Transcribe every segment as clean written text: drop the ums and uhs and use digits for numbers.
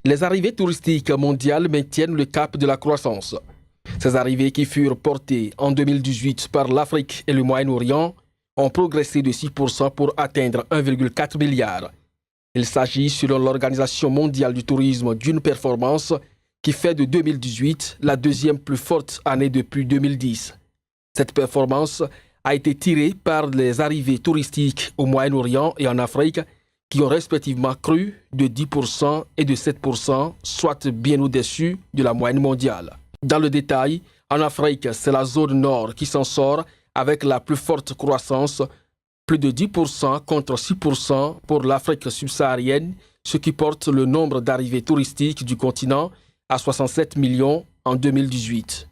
les arrivées touristiques mondiales maintiennent le cap de la croissance. Ces arrivées qui furent portées en 2018 par l'Afrique et le Moyen-Orient ont progressé de 6% pour atteindre 1,4 milliard. Il s'agit, selon l'Organisation mondiale du tourisme, d'une performance qui fait de 2018 la deuxième plus forte année depuis 2010. Cette performance a été tirée par les arrivées touristiques au Moyen-Orient et en Afrique qui ont respectivement cru de 10% et de 7%, soit bien au-dessus de la moyenne mondiale. Dans le détail, en Afrique, c'est la zone nord qui s'en sort avec la plus forte croissance, plus de 10% contre 6% pour l'Afrique subsaharienne, ce qui porte le nombre d'arrivées touristiques du continent à 67 millions en 2018.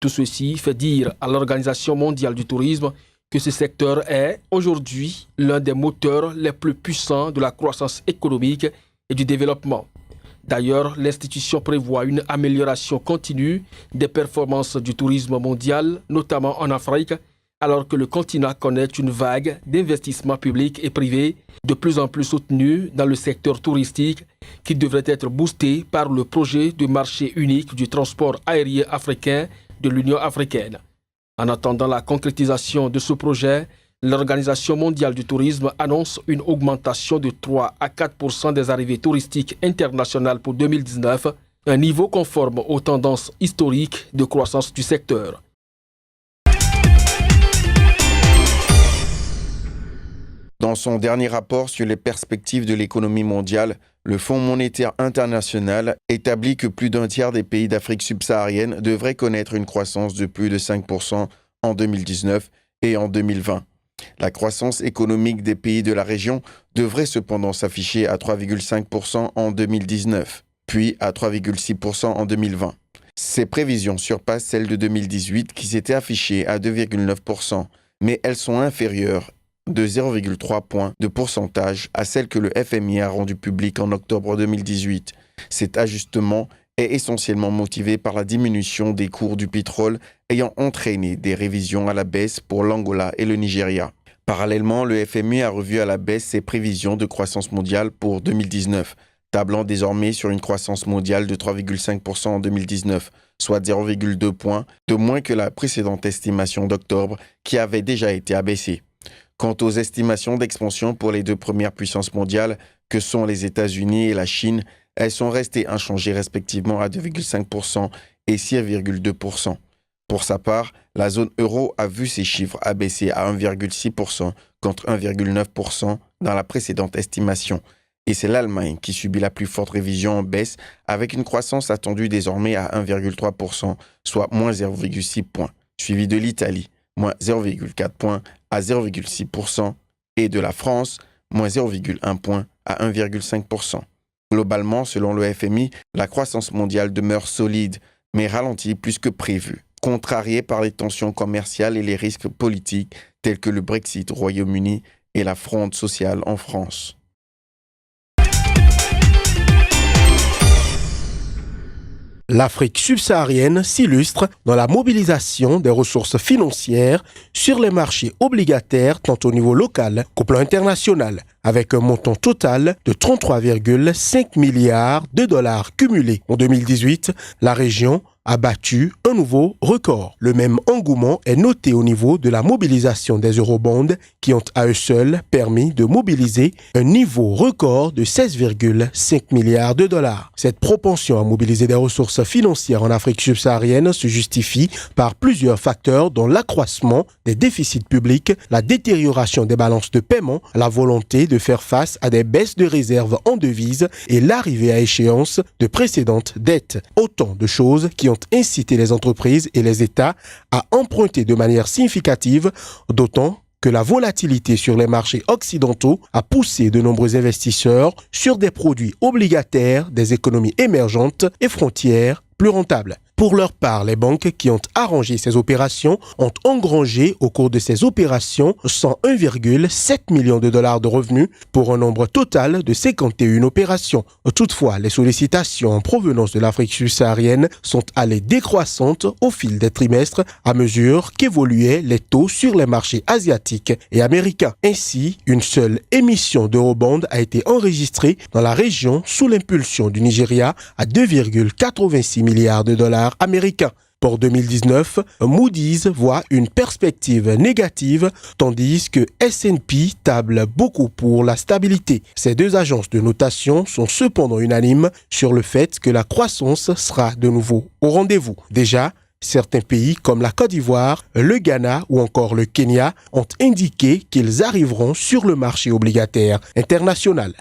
Tout ceci fait dire à l'Organisation mondiale du tourisme que ce secteur est aujourd'hui l'un des moteurs les plus puissants de la croissance économique et du développement. D'ailleurs, l'institution prévoit une amélioration continue des performances du tourisme mondial, notamment en Afrique, alors que le continent connaît une vague d'investissements publics et privés de plus en plus soutenus dans le secteur touristique qui devrait être boosté par le projet de marché unique du transport aérien africain de l'Union africaine. En attendant la concrétisation de ce projet, l'Organisation mondiale du tourisme annonce une augmentation de 3 à 4% des arrivées touristiques internationales pour 2019, un niveau conforme aux tendances historiques de croissance du secteur. Dans son dernier rapport sur les perspectives de l'économie mondiale, le Fonds monétaire international établit que plus d'un tiers des pays d'Afrique subsaharienne devraient connaître une croissance de plus de 5% en 2019 et en 2020. La croissance économique des pays de la région devrait cependant s'afficher à 3,5% en 2019, puis à 3,6% en 2020. Ces prévisions surpassent celles de 2018 qui s'étaient affichées à 2,9%, mais elles sont inférieures de 0,3 points de pourcentage à celle que le FMI a rendue publique en octobre 2018. Cet ajustement est essentiellement motivé par la diminution des cours du pétrole ayant entraîné des révisions à la baisse pour l'Angola et le Nigeria. Parallèlement, le FMI a revu à la baisse ses prévisions de croissance mondiale pour 2019, tablant désormais sur une croissance mondiale de 3,5% en 2019, soit 0,2 points de moins que la précédente estimation d'octobre qui avait déjà été abaissée. Quant aux estimations d'expansion pour les deux premières puissances mondiales, que sont les États-Unis et la Chine, elles sont restées inchangées respectivement à 2,5% et 6,2%. Pour sa part, la zone euro a vu ses chiffres abaisser à 1,6% contre 1,9% dans la précédente estimation. Et c'est l'Allemagne qui subit la plus forte révision en baisse avec une croissance attendue désormais à 1,3%, soit moins 0,6 points, suivi de l'Italie, moins 0,4 points à 0,6% et de la France, moins 0,1 point à 1,5%. Globalement, selon le FMI, la croissance mondiale demeure solide, mais ralentit plus que prévu, contrariée par les tensions commerciales et les risques politiques tels que le Brexit au Royaume-Uni et la fronde sociale en France. L'Afrique subsaharienne s'illustre dans la mobilisation des ressources financières sur les marchés obligataires tant au niveau local qu'au plan international, avec un montant total de 33,5 milliards de dollars cumulés. En 2018, la région a battu un nouveau record. Le même engouement est noté au niveau de la mobilisation des eurobonds qui ont à eux seuls permis de mobiliser un niveau record de 16,5 milliards de dollars. Cette propension à mobiliser des ressources financières en Afrique subsaharienne se justifie par plusieurs facteurs dont l'accroissement des déficits publics, la détérioration des balances de paiement, la volonté de faire face à des baisses de réserves en devises et l'arrivée à échéance de précédentes dettes. Autant de choses qui ont incité les entreprises et les États à emprunter de manière significative, d'autant que la volatilité sur les marchés occidentaux a poussé de nombreux investisseurs sur des produits obligataires des économies émergentes et frontières plus rentables. Pour leur part, les banques qui ont arrangé ces opérations ont engrangé au cours de ces opérations 101,7 millions de dollars de revenus pour un nombre total de 51 opérations. Toutefois, les sollicitations en provenance de l'Afrique subsaharienne sont allées décroissantes au fil des trimestres à mesure qu'évoluaient les taux sur les marchés asiatiques et américains. Ainsi, une seule émission d'Eurobond a été enregistrée dans la région sous l'impulsion du Nigeria à 2,86 milliards de dollars américains. Pour 2019, Moody's voit une perspective négative, tandis que S&P table beaucoup pour la stabilité. Ces deux agences de notation sont cependant unanimes sur le fait que la croissance sera de nouveau au rendez-vous. Déjà, certains pays comme la Côte d'Ivoire, le Ghana ou encore le Kenya ont indiqué qu'ils arriveront sur le marché obligataire international.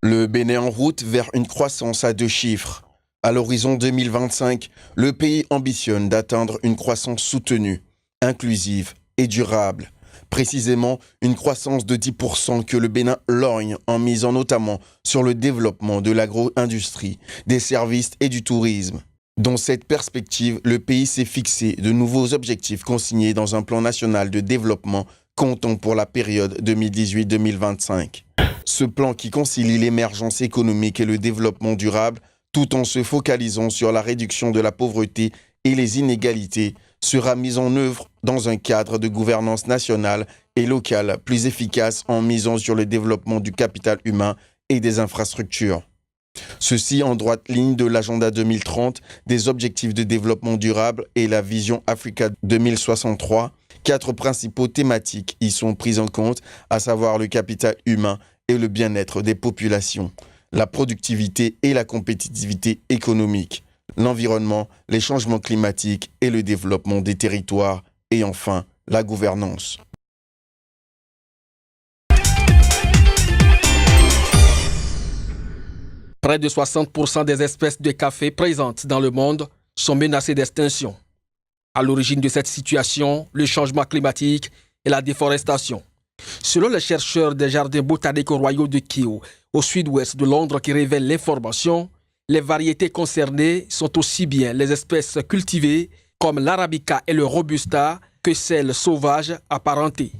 Le Bénin en route vers une croissance à 2 chiffres. À l'horizon 2025, le pays ambitionne d'atteindre une croissance soutenue, inclusive et durable. Précisément, une croissance de 10% que le Bénin lorgne en misant notamment sur le développement de l'agro-industrie, des services et du tourisme. Dans cette perspective, le pays s'est fixé de nouveaux objectifs consignés dans un plan national de développement comptant pour la période 2018-2025. Ce plan qui concilie l'émergence économique et le développement durable, tout en se focalisant sur la réduction de la pauvreté et les inégalités, sera mis en œuvre dans un cadre de gouvernance nationale et locale plus efficace en misant sur le développement du capital humain et des infrastructures. Ceci en droite ligne de l'agenda 2030, des objectifs de développement durable et la vision Africa 2063. 4 principaux thématiques y sont prises en compte, à savoir le capital humain et le bien-être des populations, la productivité et la compétitivité économique, l'environnement, les changements climatiques et le développement des territoires, et enfin, la gouvernance. Près de 60% des espèces de café présentes dans le monde sont menacées d'extinction. À l'origine de cette situation, le changement climatique et la déforestation. Selon les chercheurs des jardins botaniques royaux de Kew, au sud-ouest de Londres, qui révèlent l'information, les variétés concernées sont aussi bien les espèces cultivées comme l'arabica et le robusta que celles sauvages apparentées.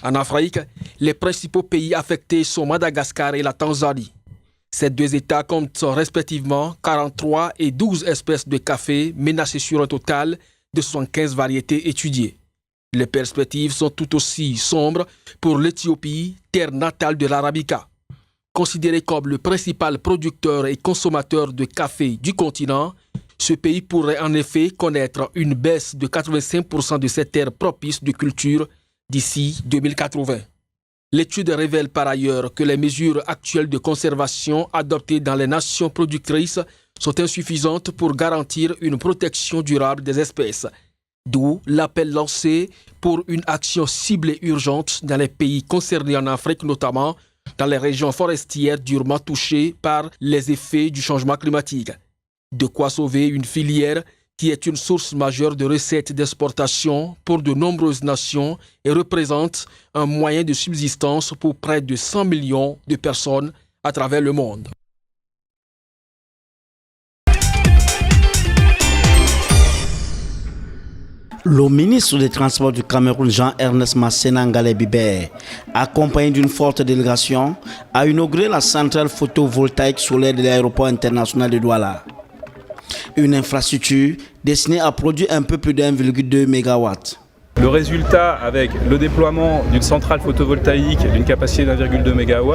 En Afrique, les principaux pays affectés sont Madagascar et la Tanzanie. Ces deux États comptent respectivement 43 et 12 espèces de café menacées sur un total de 75 variétés étudiées. Les perspectives sont tout aussi sombres pour l'Éthiopie, terre natale de l'arabica. Considéré comme le principal producteur et consommateur de café du continent, ce pays pourrait en effet connaître une baisse de 85% de ses terres propices de culture d'ici 2080. L'étude révèle par ailleurs que les mesures actuelles de conservation adoptées dans les nations productrices sont insuffisantes pour garantir une protection durable des espèces. D'où l'appel lancé pour une action ciblée urgente dans les pays concernés en Afrique, notamment dans les régions forestières durement touchées par les effets du changement climatique. De quoi sauver une filière qui est une source majeure de recettes d'exportation pour de nombreuses nations et représente un moyen de subsistance pour près de 100 millions de personnes à travers le monde. Le ministre des Transports du Cameroun, Jean-Ernest Masséna Ngalé Bibert, accompagné d'une forte délégation, a inauguré la centrale photovoltaïque solaire de l'aéroport international de Douala. Une infrastructure destinée à produire un peu plus de 1,2 MW. Le résultat, avec le déploiement d'une centrale photovoltaïque d'une capacité d'1,2 MW,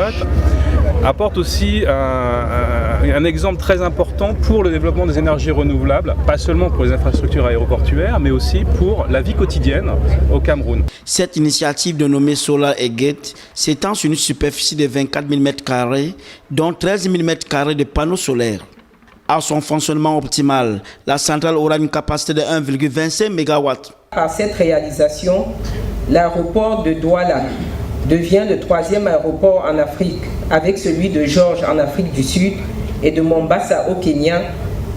apporte aussi un exemple très important pour le développement des énergies renouvelables, pas seulement pour les infrastructures aéroportuaires, mais aussi pour la vie quotidienne au Cameroun. Cette initiative dénommée Solar et Gate s'étend sur une superficie de 24 000 m², dont 13 000 m² de panneaux solaires. À son fonctionnement optimal, la centrale aura une capacité de 1,25 MW. Par cette réalisation, l'aéroport de Douala devient le 3e aéroport en Afrique, avec celui de George en Afrique du Sud et de Mombasa au Kenya,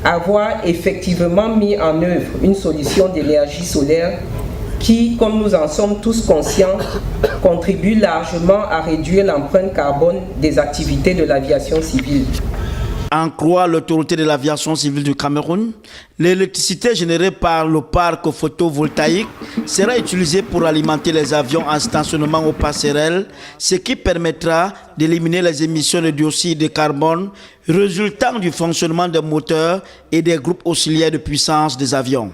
avoir effectivement mis en œuvre une solution d'énergie solaire qui, comme nous en sommes tous conscients, contribue largement à réduire l'empreinte carbone des activités de l'aviation civile. En croire l'autorité de l'aviation civile du Cameroun, l'électricité générée par le parc photovoltaïque sera utilisée pour alimenter les avions en stationnement aux passerelles, ce qui permettra d'éliminer les émissions de dioxyde de carbone résultant du fonctionnement des moteurs et des groupes auxiliaires de puissance des avions.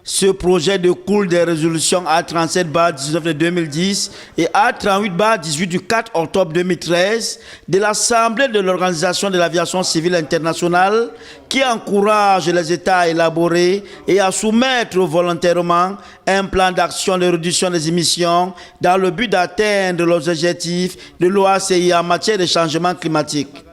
Ce projet découle des résolutions A37/19 de 2010 et A38/18 du 4 octobre 2013 de l'Assemblée de l'Organisation de l'aviation civile internationale qui encourage les États à élaborer et à soumettre volontairement un plan d'action de réduction des émissions dans le but d'atteindre les objectifs de l'OACI en matière de changement climatique.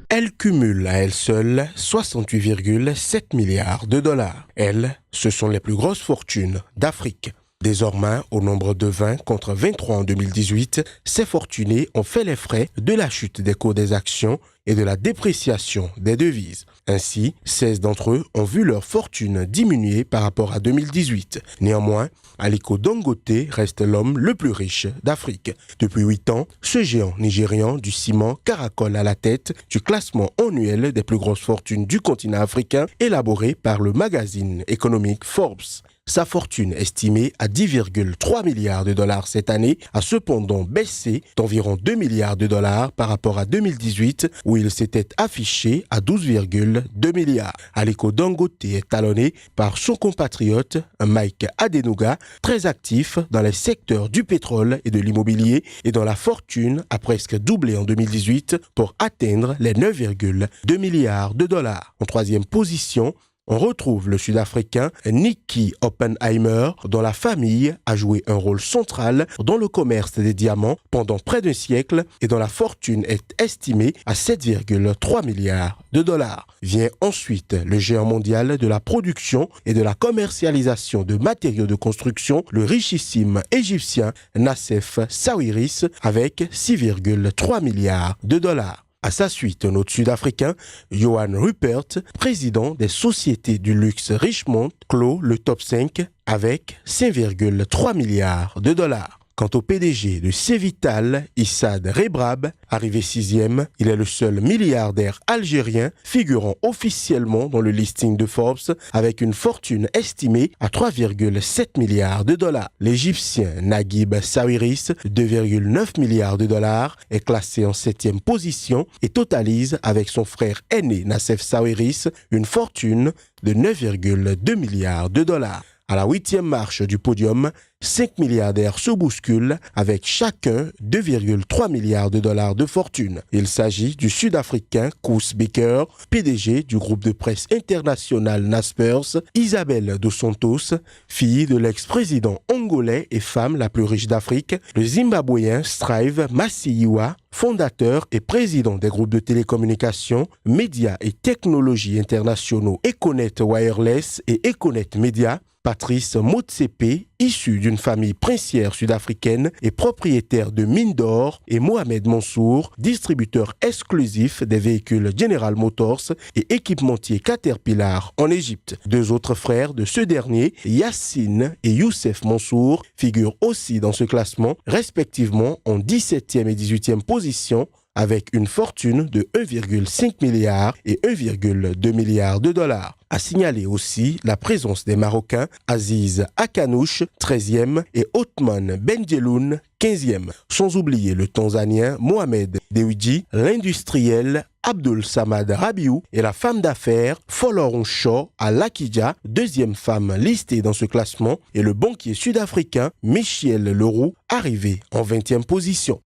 Elle cumule à elle seule 68,7 milliards de dollars. Elles, ce sont les plus grosses fortunes d'Afrique. Désormais, au nombre de 20 contre 23 en 2018, ces fortunés ont fait les frais de la chute des cours des actions et de la dépréciation des devises. Ainsi, 16 d'entre eux ont vu leur fortune diminuer par rapport à 2018. Néanmoins, Aliko Dangote reste l'homme le plus riche d'Afrique. Depuis 8 ans, ce géant nigérian du ciment caracole à la tête du classement annuel des plus grosses fortunes du continent africain élaboré par le magazine économique Forbes. Sa fortune estimée à 10,3 milliards de dollars cette année a cependant baissé d'environ 2 milliards de dollars par rapport à 2018 où il s'était affiché à 12,2 milliards. Aliko Dangote est talonné par son compatriote Mike Adenuga, très actif dans les secteurs du pétrole et de l'immobilier et dont la fortune a presque doublé en 2018 pour atteindre les 9,2 milliards de dollars. En troisième position, on retrouve le Sud-Africain Nicky Oppenheimer, dont la famille a joué un rôle central dans le commerce des diamants pendant près d'un siècle et dont la fortune est estimée à 7,3 milliards de dollars. Vient ensuite le géant mondial de la production et de la commercialisation de matériaux de construction, le richissime égyptien Nassef Sawiris, avec 6,3 milliards de dollars. À sa suite, un autre Sud-Africain, Johan Rupert, président des sociétés du luxe Richemont, clôt le top 5 avec 5,3 milliards de dollars. Quant au PDG de Cevital, Issad Rebrab, arrivé 6e, il est le seul milliardaire algérien figurant officiellement dans le listing de Forbes avec une fortune estimée à 3,7 milliards de dollars. L'Égyptien Naguib Sawiris, 2,9 milliards de dollars, est classé en 7e position et totalise avec son frère aîné Nassef Sawiris une fortune de 9,2 milliards de dollars. À la 8e marche du podium, 5 milliardaires se bousculent avec chacun 2,3 milliards de dollars de fortune. Il s'agit du Sud-Africain Koos Baker, PDG du groupe de presse international Naspers, Isabelle dos Santos, fille de l'ex-président angolais et femme la plus riche d'Afrique, le Zimbabwéen Strive Masiyiwa, fondateur et président des groupes de télécommunications, médias et technologies internationaux Econet Wireless et Econet Media, Patrice Motsepe, issu d'une famille princière sud-africaine et propriétaire de mines d'or, et Mohamed Mansour, distributeur exclusif des véhicules General Motors et équipementier Caterpillar en Égypte. Deux autres frères de ce dernier, Yassine et Youssef Mansour, figurent aussi dans ce classement, respectivement en 17e et 18e position, avec une fortune de 1,5 milliard et 1,2 milliard de dollars. A signaler aussi la présence des Marocains Aziz Akanouche, 13e, et Othman Benjeloun, 15e. Sans oublier le Tanzanien Mohamed Dewji, l'industriel Abdul Samad Rabiou et la femme d'affaires Foloron Shaw à Lakidja, deuxième femme listée dans ce classement, et le banquier sud-africain Michel Leroux, arrivé en 20e position.